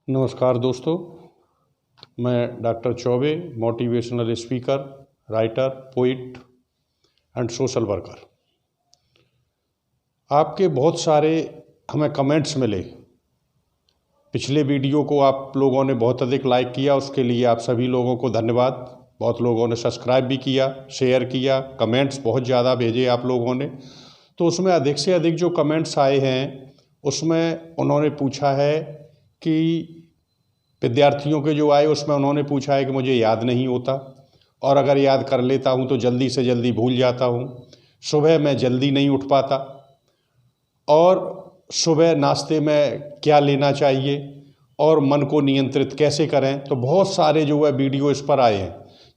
नमस्कार दोस्तों, मैं doctor Choubey, motivational speaker, writer, poet and social worker. आपके बहुत सारे हमें कमेंट्स मिले। पिछले वीडियो को आप लोगों ने बहुत अधिक लाइक किया, उसके लिए आप सभी लोगों को धन्यवाद। बहुत लोगों ने सब्सक्राइब भी किया, शेयर किया, कमेंट्स बहुत ज़्यादा भेजे आप लोगों ने। तो उसमें अधिक से अधिक जो कमेंट्स आए हैं उसमें उन्होंने पूछा है कि विद्यार्थियों के जो आए उसमें उन्होंने पूछा है कि मुझे याद नहीं होता, और अगर याद कर लेता हूँ तो जल्दी से जल्दी भूल जाता हूँ। सुबह मैं जल्दी नहीं उठ पाता, और सुबह नाश्ते में क्या लेना चाहिए और मन को नियंत्रित कैसे करें। तो बहुत सारे जो है वीडियो इस पर आए हैं।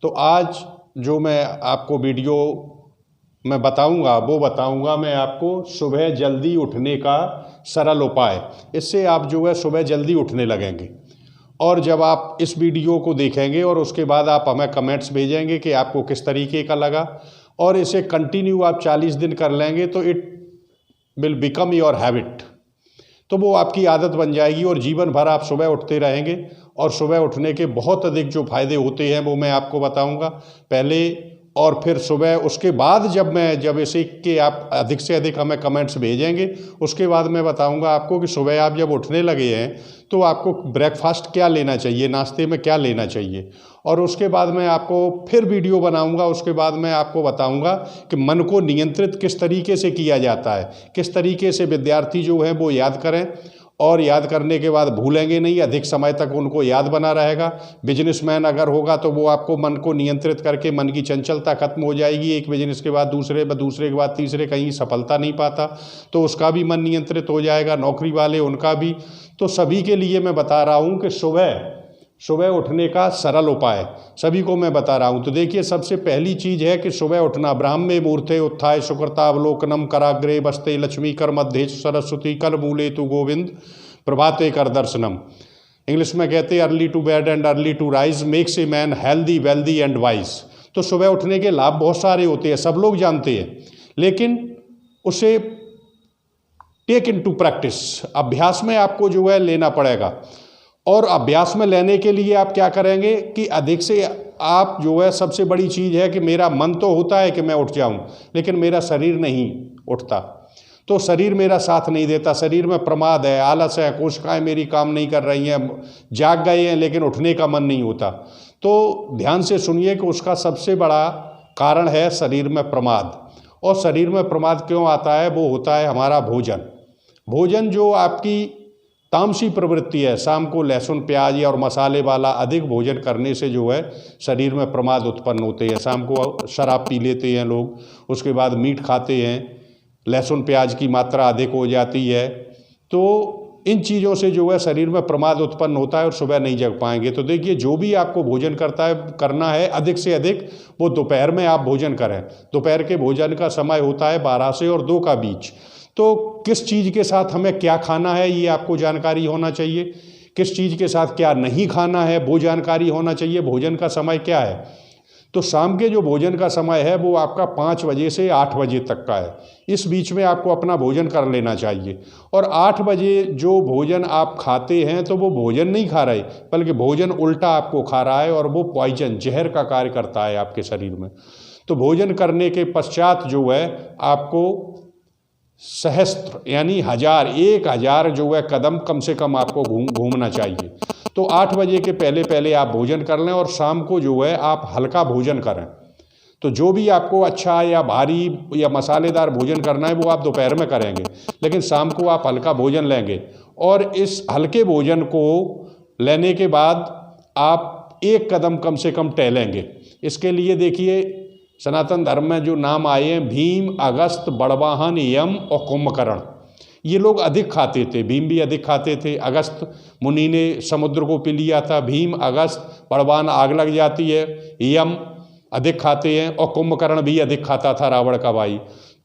तो आज जो मैं आपको वीडियो मैं बताऊंगा वो बताऊंगा मैं आपको सुबह जल्दी उठने का सरल उपाय। इससे आप जो है सुबह जल्दी उठने लगेंगे। और जब आप इस वीडियो को देखेंगे और उसके बाद आप हमें कमेंट्स भेजेंगे कि आपको किस तरीके का लगा, और इसे कंटिन्यू आप 40 दिन कर लेंगे तो it will become your habit. तो वो आपकी आदत बन जाएगी और जीवन भर आप सुबह उठते रहेंगे। और सुबह उठने के बहुत अधिक जो फायदे होते हैं वो मैं आपको बताऊंगा पहले, और फिर सुबह उसके बाद जब इसे के आप अधिक से अधिक हमें कमेंट्स भेजेंगे उसके बाद मैं बताऊंगा आपको कि सुबह आप जब उठने लगे हैं तो आपको ब्रेकफास्ट क्या लेना चाहिए, नाश्ते में क्या लेना चाहिए। और उसके बाद मैं आपको फिर वीडियो बनाऊंगा, उसके बाद मैं आपको बताऊंगा कि मन को नियंत्रित किस तरीके से किया जाता है, किस तरीके से विद्यार्थी जो है वो याद करें, और याद करने के बाद भूलेंगे नहीं, अधिक समय तक उनको याद बना रहेगा। बिजनेसमैन अगर होगा तो वो आपको मन को नियंत्रित करके मन की चंचलता खत्म हो जाएगी। एक बिजनेस के बाद दूसरे के बाद तीसरे कहीं सफलता नहीं पाता तो उसका भी मन नियंत्रित हो जाएगा, नौकरी वाले उनका भी। तो सभी के लिए मैं बता रहा हूँ कि सुबह उठने का सरल उपाय सभी को मैं बता रहा हूँ। तो देखिए, सबसे पहली चीज़ है कि सुबह उठना। ब्राह्मे मुहूर्ते उत्थाय सुकृतावलोकनम कराग्रे बस्ते लक्ष्मी कर मध्य सरस्वती कर मूले तु गोविंद प्रभाते कर दर्शनम। इंग्लिश में कहते हैं early to bed and early to rise makes a man healthy wealthy and wise. तो सुबह उठने के लाभ बहुत सारे होते हैं, सब लोग जानते हैं, लेकिन उसे टेक इन टू प्रैक्टिस, अभ्यास में आपको जो है लेना पड़ेगा। और अभ्यास में लेने के लिए आप क्या करेंगे कि अधिक से आप जो है, सबसे बड़ी चीज़ है कि मेरा मन तो होता है कि मैं उठ जाऊं, लेकिन मेरा शरीर नहीं उठता। तो शरीर मेरा साथ नहीं देता, शरीर में प्रमाद है, आलस है, कोशिकाएं मेरी काम नहीं कर रही हैं, जाग गए हैं लेकिन उठने का मन नहीं होता। तो ध्यान से सुनिए कि उसका सबसे बड़ा कारण है शरीर में प्रमाद। और शरीर में प्रमाद क्यों आता है? वो होता है हमारा भोजन जो आपकी तामसी प्रवृत्ति है। शाम को लहसुन प्याज और मसाले वाला अधिक भोजन करने से जो है शरीर में प्रमाद उत्पन्न होते हैं। शाम को शराब पी लेते हैं लोग, उसके बाद मीट खाते हैं, लहसुन प्याज की मात्रा अधिक हो जाती है। तो इन चीज़ों से जो है शरीर में प्रमाद उत्पन्न होता है और सुबह नहीं जग पाएंगे। तो देखिए, जो भी आपको भोजन करना है अधिक से अधिक वो दोपहर में आप भोजन करें। दोपहर के भोजन का समय होता है 12 से और 2 का बीच। तो किस चीज़ के साथ हमें क्या खाना है ये आपको जानकारी होना चाहिए, किस चीज़ के साथ क्या नहीं खाना है वो जानकारी होना चाहिए। भोजन का समय क्या है? तो शाम के जो भोजन का समय है वो आपका 5 बजे से 8 बजे तक का है। इस बीच में आपको अपना भोजन कर लेना चाहिए। और 8 बजे जो भोजन आप खाते हैं तो वो भोजन नहीं खा रहे, बल्कि भोजन उल्टा आपको खा रहा है, और वो पॉइजन, जहर का कार्य करता है आपके शरीर में। तो भोजन करने के पश्चात जो है आपको सहस्त्र यानी 1000 जो है कदम कम से कम आपको घूमना चाहिए। तो 8 बजे के पहले पहले आप भोजन कर लें, और शाम को जो है आप हल्का भोजन करें। तो जो भी आपको अच्छा या भारी या मसालेदार भोजन करना है वो आप दोपहर में करेंगे, लेकिन शाम को आप हल्का भोजन लेंगे। और इस हल्के भोजन को लेने के बाद आप 1 कदम कम से कम टहलेंगे। इसके लिए देखिए, सनातन धर्म में जो नाम आए हैं भीम, अगस्त, बड़वाहन, यम और कुंभकर्ण, ये लोग अधिक खाते थे। भीम भी अधिक खाते थे, अगस्त मुनि ने समुद्र को पी लिया था। भीम, अगस्त, बड़वाहन आग लग जाती है, यम अधिक खाते हैं, और कुंभकर्ण भी अधिक खाता था, रावण का भाई।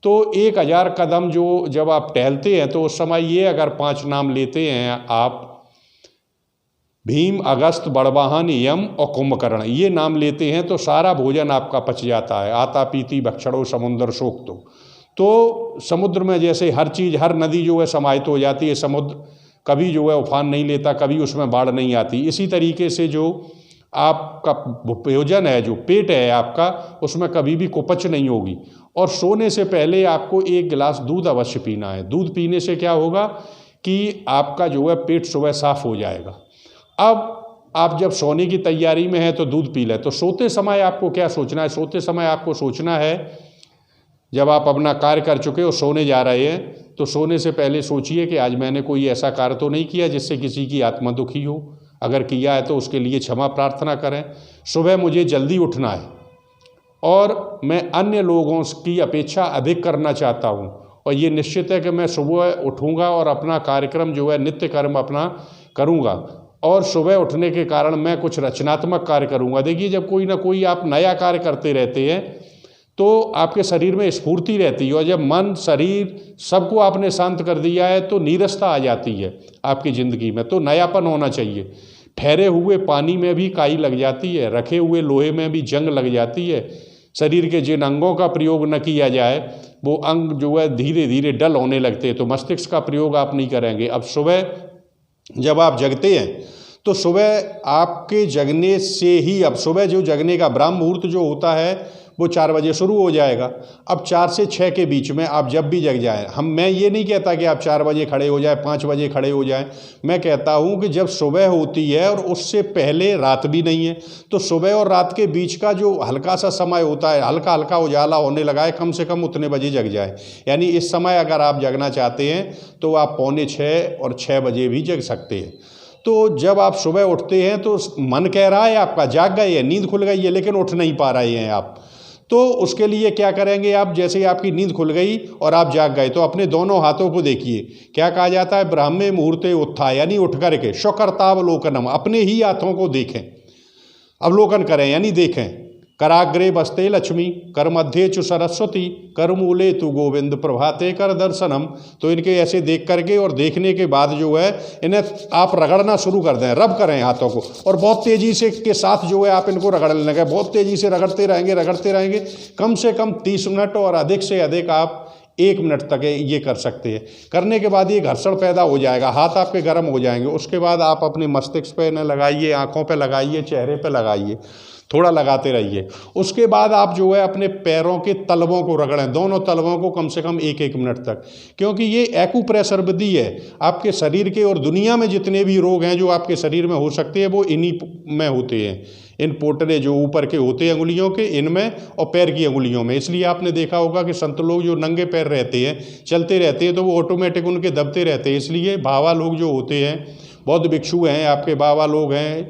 तो 1000 कदम जो जब आप टहलते हैं तो उस समय ये अगर 5 नाम लेते हैं आप, भीम, अगस्त, बड़वाहन, यम और कुंभकर्ण, ये नाम लेते हैं तो सारा भोजन आपका पच जाता है। आता पीती भक्षणो समुद्र शोक्तो। तो समुद्र में जैसे हर चीज़, हर नदी जो है समाहित हो जाती है। समुद्र कभी जो है उफान नहीं लेता, कभी उसमें बाढ़ नहीं आती। इसी तरीके से जो आपका भोजन है, जो पेट है आपका, उसमें कभी भी कुपच नहीं होगी। और सोने से पहले आपको 1 गिलास दूध अवश्य पीना है। दूध पीने से क्या होगा कि आपका जो है पेट सुबह साफ हो जाएगा। अब आप जब सोने की तैयारी में है तो दूध पी लें। तो सोते समय आपको क्या सोचना है? सोते समय आपको सोचना है, जब आप अपना कार्य कर चुके हो सोने जा रहे हैं, तो सोने से पहले सोचिए कि आज मैंने कोई ऐसा कार्य तो नहीं किया जिससे किसी की आत्मा दुखी हो। अगर किया है तो उसके लिए क्षमा प्रार्थना करें। सुबह मुझे जल्दी उठना है और मैं अन्य लोगों की अपेक्षा अधिक करना चाहता हूँ, और ये निश्चित है कि मैं सुबह उठूँगा और अपना कार्यक्रम जो है नित्य कर्म अपना करूँगा, और सुबह उठने के कारण मैं कुछ रचनात्मक कार्य करूँगा। देखिए, जब कोई ना कोई आप नया कार्य करते रहते हैं तो आपके शरीर में स्फूर्ति रहती है, और जब मन शरीर सबको आपने शांत कर दिया है तो नीरसता आ जाती है आपकी ज़िंदगी में। तो नयापन होना चाहिए। ठहरे हुए पानी में भी काई लग जाती है, रखे हुए लोहे में भी जंग लग जाती है। शरीर के जिन अंगों का प्रयोग न किया जाए वो अंग जो है धीरे धीरे डल होने लगते हैं। तो मस्तिष्क का प्रयोग आप नहीं करेंगे। अब सुबह जब आप जगते हैं तो सुबह आपके जगने से ही, अब सुबह जो जगने का ब्रह्म मुहूर्त जो होता है वो 4 बजे शुरू हो जाएगा। अब 4 से 6 के बीच में आप जब भी जग जाएं, मैं ये नहीं कहता कि आप 4 बजे खड़े हो जाएं, 5 बजे खड़े हो जाएं। मैं कहता हूँ कि जब सुबह होती है और उससे पहले रात भी नहीं है, तो सुबह और रात के बीच का जो हल्का सा समय होता है, हल्का हल्का उजाला होने लगा है, कम से कम उतने बजे जग जाए। यानी इस समय अगर आप जगना चाहते हैं तो आप 5:45 और 6 बजे भी जग सकते हैं। तो जब आप सुबह उठते हैं तो मन कह रहा है आपका जाग गए है, नींद खुल गई है, लेकिन उठ नहीं पा रहे हैं आप। तो उसके लिए क्या करेंगे आप? जैसे ही आपकी नींद खुल गई और आप जाग गए तो अपने दोनों हाथों को देखिए। क्या कहा जाता है? ब्राह्मे मुहूर्ते उत्थाय, यानी उठ करके शुकर्तावलोकनम, अपने ही हाथों को देखें, अवलोकन करें यानी देखें। कराग्रे बस्ते लक्ष्मी, कर मध्य चु सरस्वती, कर मूले तु गोविंद, प्रभाते कर दर्शनम। तो इनके ऐसे देख करके और देखने के बाद जो है इन्हें आप रगड़ना शुरू कर दें, रब करें हाथों को, और बहुत तेज़ी से के साथ जो है आप इनको रगड़ने लगे। बहुत तेज़ी से रगड़ते रहेंगे, कम से कम 30 मिनट और अधिक से अधिक आप 1 मिनट तक ये कर सकते हैं। करने के बाद ये घर्षण पैदा हो जाएगा, हाथ आपके गर्म हो जाएंगे। उसके बाद आप अपने मस्तिष्क पे न लगाइए, आँखों पे लगाइए, चेहरे पे लगाइए, थोड़ा लगाते रहिए। उसके बाद आप जो है अपने पैरों के तलवों को रगड़ें, दोनों तलवों को कम से कम 1-1 मिनट तक, क्योंकि ये एक्यूप्रेशर विधि है आपके शरीर के। और दुनिया में जितने भी रोग हैं जो आपके शरीर में हो सकते हैं वो इन्हीं में होते हैं, इन पोटले जो ऊपर के होते हैं अंगुलियों के, इनमें और पैर की अंगुलियों में। इसलिए आपने देखा होगा कि संत लोग जो नंगे पैर रहते हैं, चलते रहते हैं, तो वो ऑटोमेटिक उनके दबते रहते हैं। इसलिए बाबा लोग जो होते हैं, बौद्ध भिक्षु हैं, आपके बाबा लोग हैं,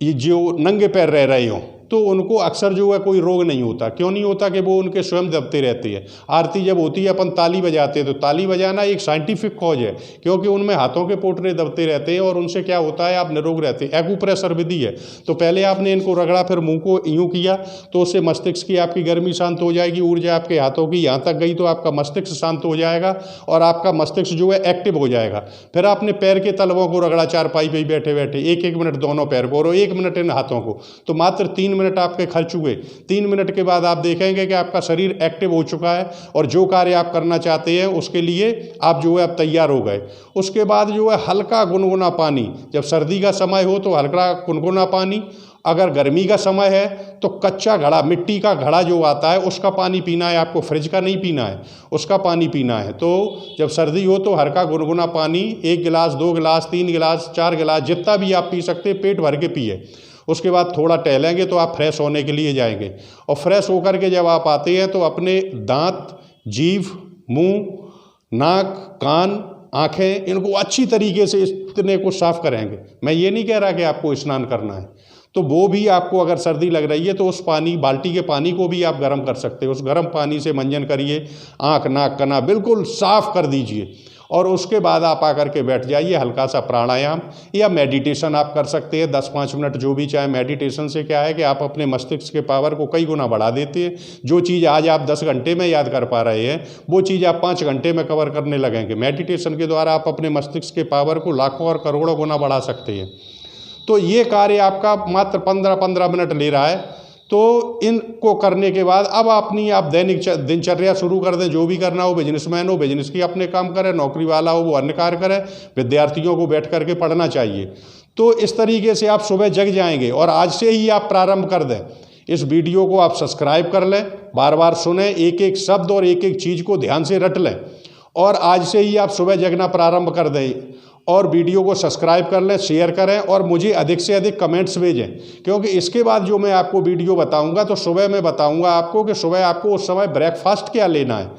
ये जो नंगे पैर रह रहे हों, तो उनको अक्सर जो है कोई रोग नहीं होता। क्यों नहीं होता? कि वो उनके स्वयं दबते रहते हैं। आरती जब होती है अपन ताली बजाते हैं, तो ताली बजाना एक साइंटिफिक कॉज है, क्योंकि उनमें हाथों के पोटरे दबते रहते हैं और उनसे क्या होता है, आप निरोग रहते हैं। एक्यूप्रेशर विधि है। तो पहले आपने इनको रगड़ा, फिर मुंह को यूँ किया, तो उससे मस्तिष्क की आपकी गर्मी शांत हो जाएगी। ऊर्जा आपके हाथों की यहाँ तक गई तो आपका मस्तिष्क शांत हो जाएगा और आपका मस्तिष्क जो है एक्टिव हो जाएगा। फिर आपने पैर के तलवों को रगड़ा, चारपाई पे बैठे बैठे 1-1 मिनट दोनों पैर को और 1 मिनट इन हाथों को, तो मात्र 3 मिनट आपके खर्च हुए। 3 मिनट के बाद आप देखेंगे कि आपका शरीर एक्टिव हो चुका है और जो कार्य आप करना चाहते हैं उसके लिए आप जो है अब तैयार हो गए। उसके बाद जो है हल्का गुनगुना पानी, जब सर्दी का समय हो तो हल्का गुनगुना पानी, अगर गर्मी का समय है तो कच्चा घड़ा, मिट्टी का घड़ा जो आता है उसका पानी पीना है आपको, फ्रिज का नहीं पीना है, उसका पानी पीना है। तो जब सर्दी हो तो हल्का गुनगुना पानी 1 गिलास, 2 गिलास, 3 गिलास, 4 गिलास, जितना भी आप पी सकते हैं, पेट भर के पिए। उसके बाद थोड़ा टहलेंगे तो आप फ्रेश होने के लिए जाएंगे, और फ्रेश होकर के जब आप आते हैं तो अपने दांत, जीभ, मुंह, नाक, कान, आँखें, इनको अच्छी तरीके से इतने को साफ करेंगे। मैं ये नहीं कह रहा कि आपको स्नान करना है, तो वो भी आपको अगर सर्दी लग रही है तो उस पानी, बाल्टी के पानी को भी आप गर्म कर सकते हो। उस गर्म पानी से मंजन करिए, आँख, नाक, कना बिल्कुल साफ कर दीजिए, और उसके बाद आप आकर के बैठ जाइए। हल्का सा प्राणायाम या मेडिटेशन आप कर सकते हैं, 10-5 मिनट जो भी चाहे। मेडिटेशन से क्या है कि आप अपने मस्तिष्क के पावर को कई गुना बढ़ा देते हैं। जो चीज़ आज आप 10 घंटे में याद कर पा रहे हैं, वो चीज़ आप 5 घंटे में कवर करने लगेंगे। मेडिटेशन के द्वारा आप अपने मस्तिष्क के पावर को लाखों और करोड़ों गुना बढ़ा सकते हैं। तो ये कार्य आपका मात्र 15-15 मिनट ले रहा है। तो इनको करने के बाद अब आप दैनिक दिनचर्या शुरू कर दें। जो भी करना हो, बिजनेसमैन हो बिजनेस की अपने काम करे, नौकरी वाला हो वो अन्य कार्य करे, विद्यार्थियों को बैठ करके पढ़ना चाहिए। तो इस तरीके से आप सुबह जग जाएंगे और आज से ही आप प्रारंभ कर दें। इस वीडियो को आप सब्सक्राइब कर लें, बार बार सुने, एक एक शब्द और एक एक चीज़ को ध्यान से रट लें और आज से ही आप सुबह जगना प्रारंभ कर दें। और वीडियो को सब्सक्राइब कर लें, शेयर करें और मुझे अधिक से अधिक कमेंट्स भेजें, क्योंकि इसके बाद जो मैं आपको वीडियो बताऊंगा तो सुबह मैं बताऊंगा आपको कि सुबह आपको उस समय ब्रेकफास्ट क्या लेना है,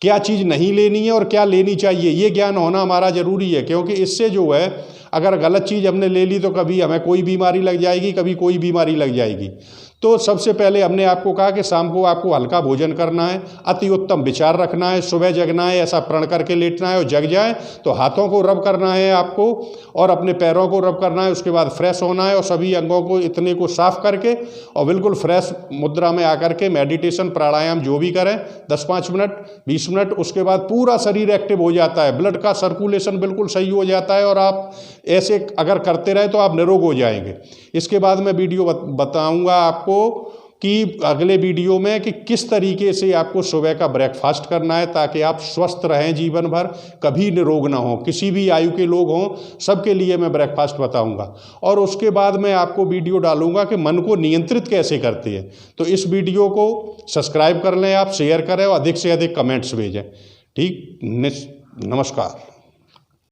क्या चीज़ नहीं लेनी है और क्या लेनी चाहिए। ये ज्ञान होना हमारा ज़रूरी है, क्योंकि इससे जो है अगर गलत चीज़ हमने ले ली तो कभी हमें कोई बीमारी लग जाएगी, कभी कोई बीमारी लग जाएगी। तो सबसे पहले हमने आपको कहा कि शाम को आपको हल्का भोजन करना है, अति उत्तम विचार रखना है, सुबह जगना है, ऐसा प्रण करके लेटना है और जग जाए तो हाथों को रब करना है आपको और अपने पैरों को रब करना है। उसके बाद फ्रेश होना है और सभी अंगों को इतने को साफ करके और बिल्कुल फ्रेश मुद्रा में आकर के मेडिटेशन प्राणायाम जो भी करें 10-5 मिनट 20 मिनट, उसके बाद पूरा शरीर एक्टिव हो जाता है, ब्लड का सर्कुलेशन बिल्कुल सही हो जाता है और आप ऐसे अगर करते रहे तो आप निरोग हो जाएंगे। इसके बाद मैं वीडियो बताऊंगा आपको कि अगले वीडियो में कि किस तरीके से आपको सुबह का ब्रेकफास्ट करना है ताकि आप स्वस्थ रहें जीवन भर, कभी निरोग ना हो। किसी भी आयु के लोग हों सबके लिए मैं ब्रेकफास्ट बताऊंगा और उसके बाद मैं आपको वीडियो डालूंगा कि मन को नियंत्रित कैसे करते हैं। तो इस वीडियो को सब्सक्राइब कर लें, आप शेयर करें और अधिक से अधिक कमेंट्स भेजें। ठीक, नमस्कार।